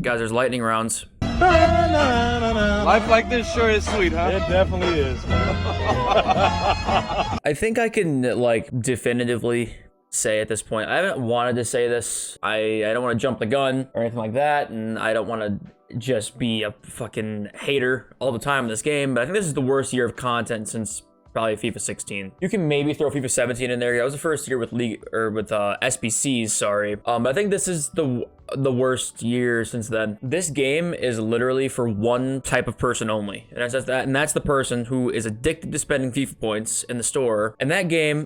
Guys, there's lightning rounds. Life like this sure is sweet, huh? It definitely is. I think I can, like, definitively say at this point, I haven't wanted to say this. I don't want to jump the gun or anything like that, and I don't want to just be a fucking hater all the time in this game, but I think this is the worst year of content since probably FIFA 16. You can maybe throw FIFA 17 in there. That was the first year with SBCs, sorry. But I think this is the worst year since then. This game is literally for one type of person only, and that's the person who is addicted to spending FIFA points in the store. And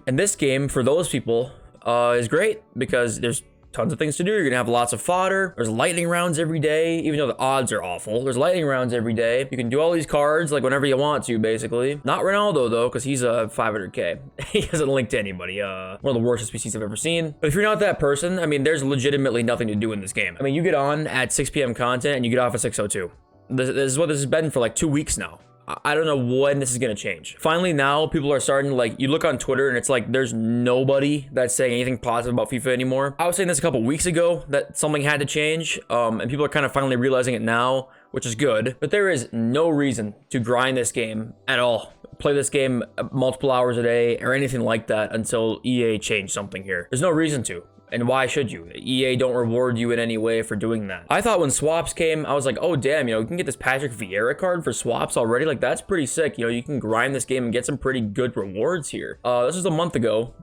this game for those people is great because there's tons of things to do. You're gonna have lots of fodder. There's lightning rounds every day, even though the odds are awful. There's lightning rounds every day. You can do all these cards like whenever you want to, basically. Not Ronaldo though, because he's a 500k. He hasn't linked to anybody. One of the worst SPCs I've ever seen. But if you're not that person, I mean, there's legitimately nothing to do in this game. I mean, you get on at 6 p.m. content and you get off at 6:02. This is what this has been for like 2 weeks now. I don't know when this is gonna change. Finally, now people are starting to, like, you look on Twitter and it's like there's nobody that's saying anything positive about FIFA anymore. I was saying this a couple weeks ago that something had to change, and people are kind of finally realizing it now, which is good. But there is no reason to grind this game at all. Play this game multiple hours a day or anything like that until EA changed something here. There's no reason to. And why should you? EA don't reward you in any way for doing that. I thought when swaps came, I was like, oh damn, you can get this Patrick Vieira card for swaps already. Like, that's pretty sick. You can grind this game and get some pretty good rewards here. This was a month ago.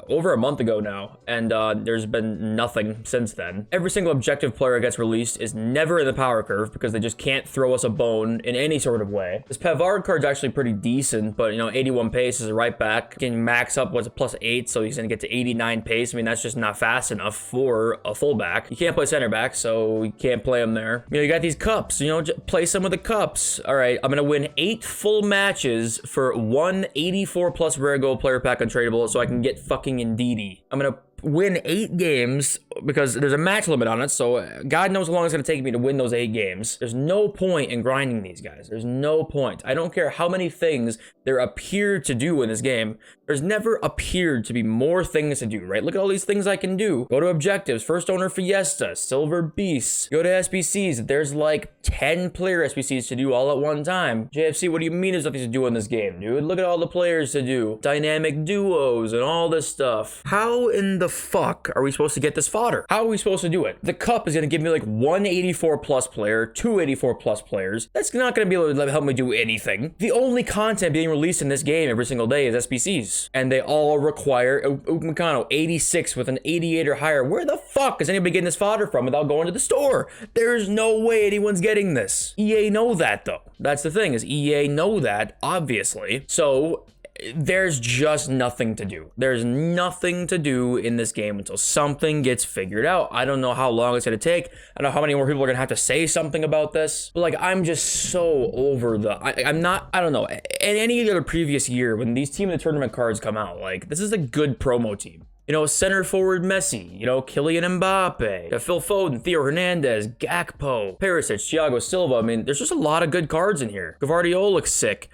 Over a month ago now, and there's been nothing since then. Every single objective player that gets released is never in the power curve because they just can't throw us a bone in any sort of way. This Pavard card's actually pretty decent, but 81 pace is a right back. Can max up what's a +8, so he's gonna get to 89 pace. I mean, that's just not fast enough for a fullback. You can't play center back, so you can't play him there. You got these cups, just play some of the cups. All right, I'm gonna win 8 full matches for 1 84+ rare gold player pack untradeable, so I can get fucking Indeedy. I'm gonna win 8 games because there's a match limit on it, so God knows how long it's gonna take me to win those 8 games. There's no point in grinding these guys. There's no point. I don't care how many things there appear to do in this game. There's never appeared to be more things to do, right? Look at all these things I can do. Go to objectives, first owner Fiesta, silver beasts, go to SBCs. There's like 10 player SBCs to do all at one time. JFC, what do you mean there's nothing to do in this game, dude? Look at all the players to do. Dynamic duos and all this stuff. How in the fuck are we supposed to get this fodder? How are we supposed to do it? The cup is gonna give me like 184+ player, 284+ players. That's not gonna be able to help me do anything. The only content being released in this game every single day is SBCs. And they all require Upamecano 86 with an 88 or higher. Where the fuck is anybody getting this fodder from without going to the store? There's no way anyone's getting this. EA know that though. That's the thing, is EA know that, obviously. So there's just nothing to do. There's nothing to do in this game until something gets figured out. I don't know how long it's gonna take. I don't know how many more people are gonna have to say something about this. But like, I'm just so over I don't know. In any other previous year, when these team of the tournament cards come out, like, this is a good promo team. Center forward Messi, Kylian Mbappe, Phil Foden, Theo Hernandez, Gakpo, Perisic, Thiago Silva. I mean, there's just a lot of good cards in here. Gvardiol looks sick.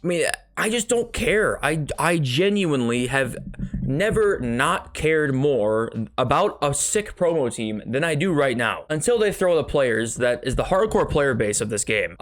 I mean, I just don't care. I genuinely have never not cared more about a sick promo team than I do right now. Until they throw the players that is the hardcore player base of this game.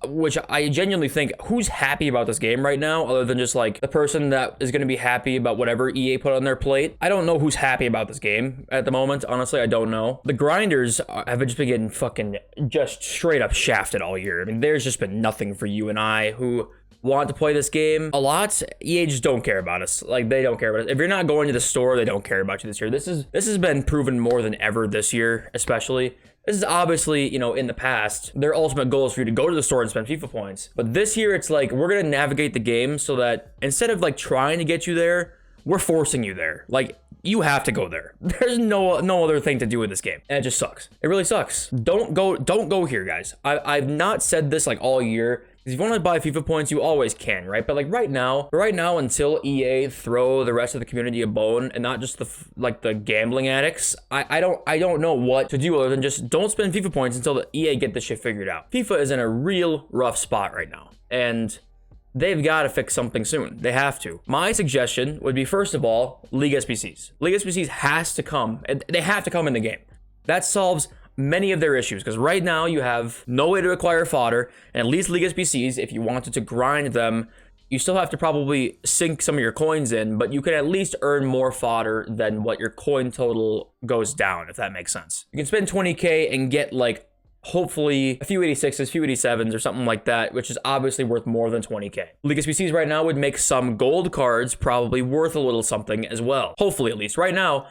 Which I genuinely think, who's happy about this game right now other than just like the person that is going to be happy about whatever EA put on their plate? I don't know who's happy about this game at the moment. Honestly, I don't know. The grinders have just been getting fucking just straight up shafted all year. I mean, there's just been nothing for you and I who want to play this game a lot. EA just don't care about us. Like, they don't care about us. If you're not going to the store, they don't care about you this year. This has been proven more than ever this year, especially. This is obviously, in the past, their ultimate goal is for you to go to the store and spend FIFA points. But this year, it's like, we're going to navigate the game so that instead of like trying to get you there, we're forcing you there. Like, you have to go there. There's no other thing to do with this game. And it just sucks. It really sucks. Don't go here, guys. I've not said this like all year. If you want to buy FIFA points, you always can, right? But like right now, until EA throw the rest of the community a bone and not just the gambling addicts, I don't know what to do other than just don't spend FIFA points until the EA get this shit figured out. FIFA is in a real rough spot right now, and they've got to fix something soon. They have to. My suggestion would be, first of all, League SBCs. League SBCs has to come, and they have to come in the game. That solves many of their issues, because right now you have no way to acquire fodder, and at least League SBCs, if you wanted to grind them, you still have to probably sink some of your coins in, but you can at least earn more fodder than what your coin total goes down, if that makes sense. You can spend 20k and get like hopefully a few 86s, few 87s or something like that, which is obviously worth more than 20k. League SBCs right now would make some gold cards probably worth a little something as well. Hopefully, at least. Right now,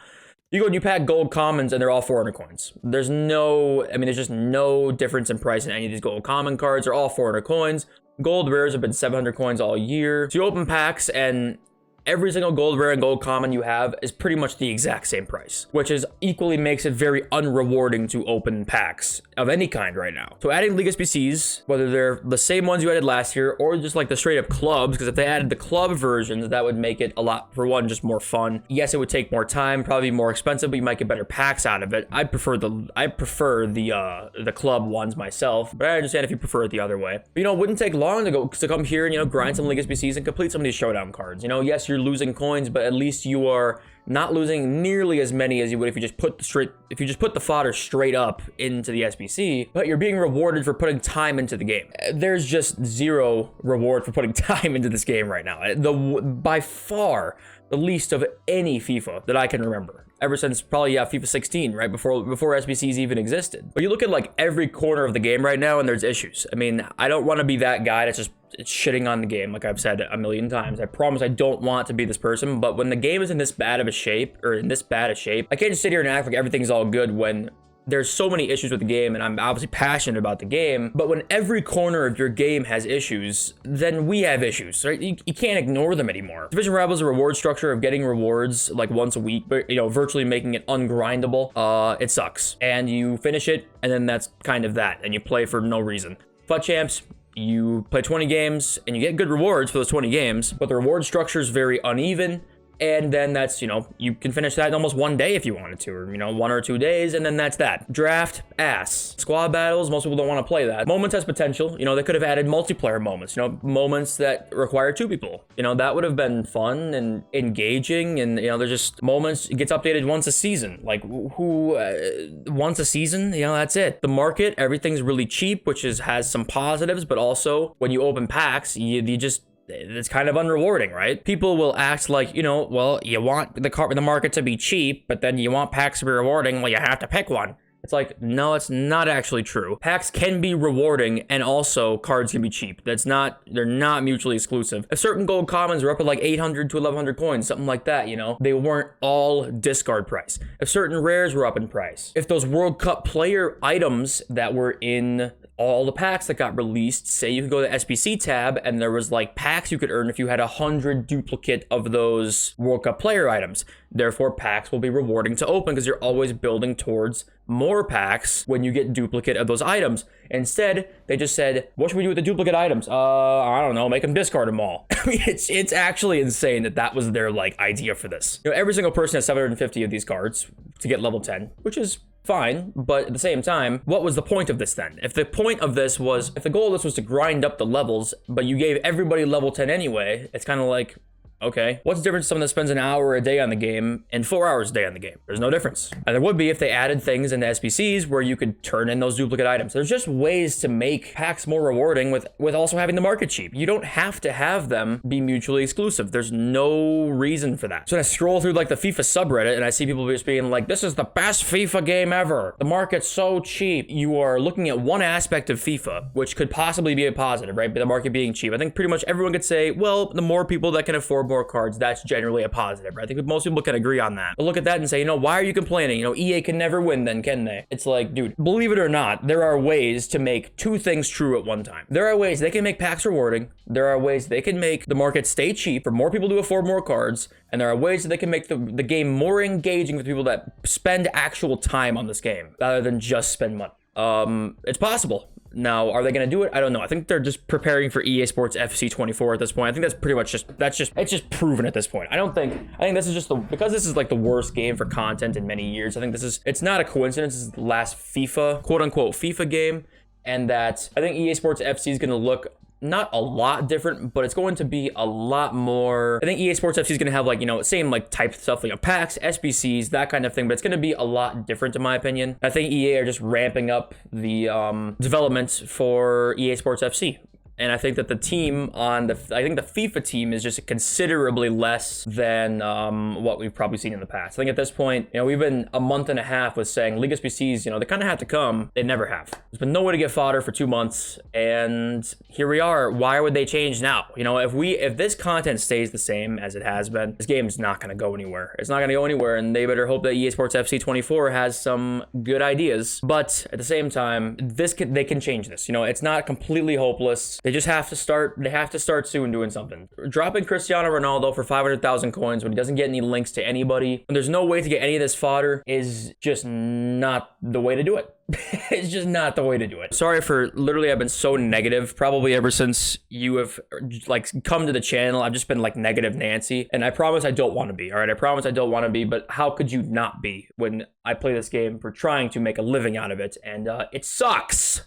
you go and you pack gold commons and they're all 400 coins. There's just no difference in price in any of these gold common cards. They're all 400 coins. Gold rares have been 700 coins all year. So you open packs and every single gold rare and gold common you have is pretty much the exact same price, which is equally makes it very unrewarding to open packs of any kind right now. So adding League SBCs, whether they're the same ones you added last year or just like the straight up clubs, because if they added the club versions, that would make it a lot, for one, just more fun. Yes, it would take more time, probably more expensive, but you might get better packs out of it. I prefer the club ones myself, but I understand if you prefer it the other way. But, it wouldn't take long to come here and, grind some League SBCs and complete some of these showdown cards. Yes, you're losing coins, but at least you are not losing nearly as many as you would if you just put the fodder straight up into the SBC, but you're being rewarded for putting time into the game. There's just zero reward for putting time into this game right now. By far the least of any FIFA that I can remember. Ever since probably, FIFA 16, right? Before SBCs even existed. But you look at like every corner of the game right now and there's issues. I mean, I don't want to be that guy that's just shitting on the game, like I've said a million times. I promise I don't want to be this person, but when the game is in this bad of a shape, I can't just sit here and act like everything's all good when there's so many issues with the game, and I'm obviously passionate about the game, but when every corner of your game has issues, then we have issues, right? You can't ignore them anymore. Division Rival is a reward structure of getting rewards like once a week, but virtually making it ungrindable. It sucks. And you finish it, and then that's kind of that, and you play for no reason. FUT Champs, you play 20 games, and you get good rewards for those 20 games, but the reward structure is very uneven. And then that's, you can finish that in almost one day if you wanted to, or, 1 or 2 days, and then that's that. Draft, ass. Squad battles, most people don't want to play that. Moments has potential. They could have added multiplayer moments, moments that require 2 people. That would have been fun and engaging, and, there's just moments, it gets updated once a season. Like, once a season, that's it. The market, everything's really cheap, which has some positives, but also, when you open packs, it's kind of unrewarding, right? People will act like, well, you want the market to be cheap, but then you want packs to be rewarding, well, you have to pick one. It's like, no, it's not actually true. Packs can be rewarding, and also cards can be cheap. They're not mutually exclusive. If certain gold commons are up at like 800 to 1100 coins, something like that, they weren't all discard price. If certain rares were up in price. If those World Cup player items that were in all the packs that got released, say you could go to the SBC tab and there was like packs you could earn if you had 100 duplicate of those World Cup player items. Therefore, packs will be rewarding to open because you're always building towards more packs when you get duplicate of those items. Instead, they just said, what should we do with the duplicate items? I don't know, make them discard them all. I mean, it's actually insane that was their like idea for this. Every single person has 750 of these cards to get level 10, which is fine, but at the same time, what was the point of this then? If the point of this was, if the goal of this was to grind up the levels, but you gave everybody level 10 anyway, it's kind of like, okay, what's the difference to someone that spends an hour a day on the game and 4 hours a day on the game? There's no difference. And there would be if they added things into SBCs where you could turn in those duplicate items. There's just ways to make packs more rewarding with also having the market cheap. You don't have to have them be mutually exclusive. There's no reason for that. So when I scroll through like the FIFA subreddit and I see people just being like, this is the best FIFA game ever. The market's so cheap. You are looking at one aspect of FIFA, which could possibly be a positive, right? The market being cheap. I think pretty much everyone could say, well, the more people that can afford more cards, that's generally a positive, right? I think most people can agree on that. But look at that and say, why are you complaining? EA can never win then, can they? It's like, dude, believe it or not, there are ways to make 2 things true at one time. There are ways they can make packs rewarding. There are ways they can make the market stay cheap for more people to afford more cards. And there are ways that they can make the game more engaging for people that spend actual time on this game rather than just spend money. It's possible. Now, are they going to do it? I don't know. I think they're just preparing for EA Sports FC 24 at this point. I think that's pretty much it's just proven at this point. I think this is just because this is like the worst game for content in many years. I think it's not a coincidence. This is the last FIFA, quote unquote FIFA game. And that I think EA Sports FC is going to look not a lot different, but it's going to be a lot more. I think EA Sports FC is going to have like, you know, same like type stuff, like packs, SBCs, that kind of thing, but it's going to be a lot different in my opinion. I think EA are just ramping up the development for EA Sports FC. And I think that the team on the FIFA team is just considerably less than what we've probably seen in the past. I think at this point, you know, we've been a month and a half with saying League SBCs, you know, they kind of have to come. They never have. There's been no way to get fodder for 2 months, and here we are. Why would they change now? You know, if this content stays the same as it has been, this game is not going to go anywhere. It's not going to go anywhere, and they better hope that EA Sports FC 24 has some good ideas. But at the same time, they can change this. You know, it's not completely hopeless. They just have to start. They have to start soon doing something. Dropping Cristiano Ronaldo for 500,000 coins when he doesn't get any links to anybody, when there's no way to get any of this fodder, is just not the way to do it. It's just not the way to do it. Sorry for literally, I've been so negative probably ever since you have like come to the channel. I've just been like negative Nancy, and I promise I don't want to be. All right, I promise I don't want to be, but how could you not be when I play this game for trying to make a living out of it, and it sucks.